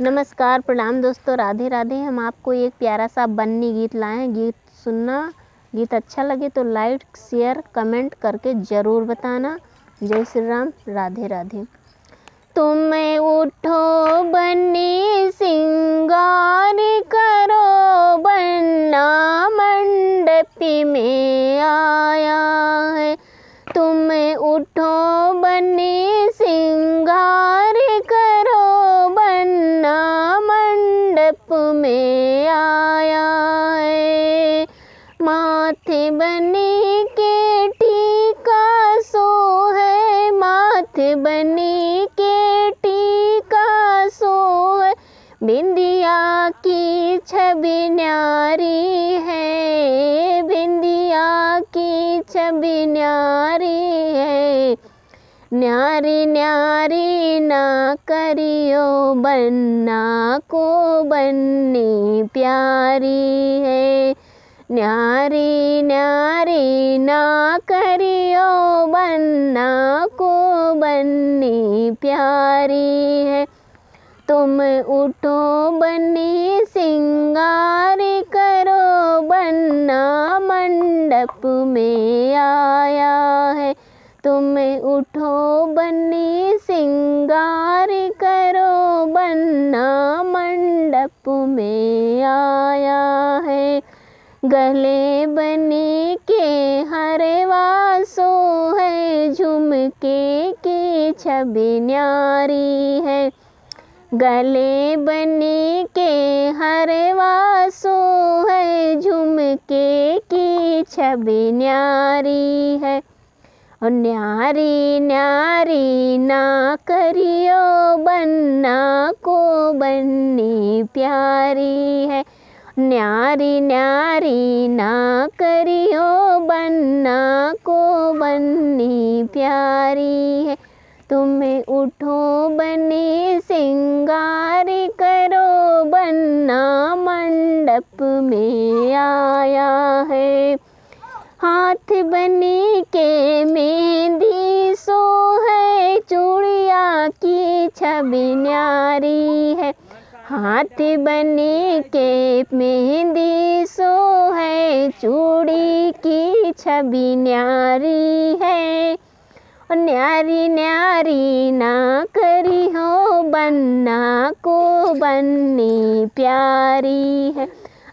नमस्कार, प्रणाम दोस्तों, राधे राधे। हम आपको एक प्यारा सा बन्नी गीत लाए हैं। गीत सुनना, गीत अच्छा लगे तो लाइक शेयर कमेंट करके ज़रूर बताना। जय श्री राम, राधे राधे। तुम उठो बन्नी सिंगार करो, बन्ना मंडप में आया है। तुम उठो बन्नी सिंगार करो, बन्ना मंडप में आया है। माथे बन्नी के टीका सोहे, माथे बन्नी के टीका सोहे। बिंदिया की छवि न्यारी है, बिंदिया की छवि न्यारी है। न्यारी न्यारी ना करियो, बन्ना को बन्नी प्यारी है। न्यारी न्यारी ना करियो, बन्ना को बन्नी प्यारी है। तुम उठो बन्नी सिंगार करो, बन्ना मंडप में आया है। तुम उठो बन्नी सिंगार करो, बन्ना मंडप में आया है। गले बन्नी के हरवा सोहे, झुमके की छवि न्यारी है। गले बन्नी के हरवा सोहे, झुमके की छवि न्यारी है। और न्यारी न्यारी ना करियो, बन्ना को बन्नी प्यारी है। न्यारी न्यारी ना करियो, बन्ना को बन्नी प्यारी है। तुम उठो बन्नी सिंगार करो, बन्ना मंडप में आया है। हाथ बन्नी के मेहंदी सोहे, चूड़िया की छवि न्यारी है। हाथ बन्नी के मेहंदी सोहे, चूड़ी की छवि न्यारी है। न्यारी न्यारी ना करी हो, बन्ना को बन्नी प्यारी है।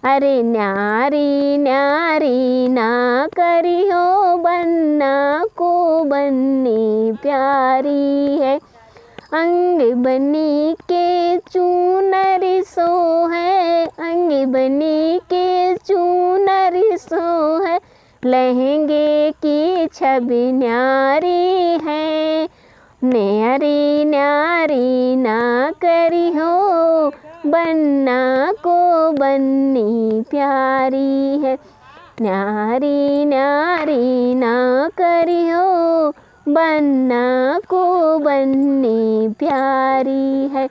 अरे न्यारी न्यारी ना करी हो, बन्ना को बन्नी प्यारी है। अंग बन्नी के चूनर सोहे, अंग बन्नी के चूनर सोहे। लहंगे की छवि न्यारी है। न्यारी न्यारी ना करी हो, बन्ना को बन्नी प्यारी है। न्यारी न्यारी ना करी हो, बन्ना को बन्नी प्यारी है।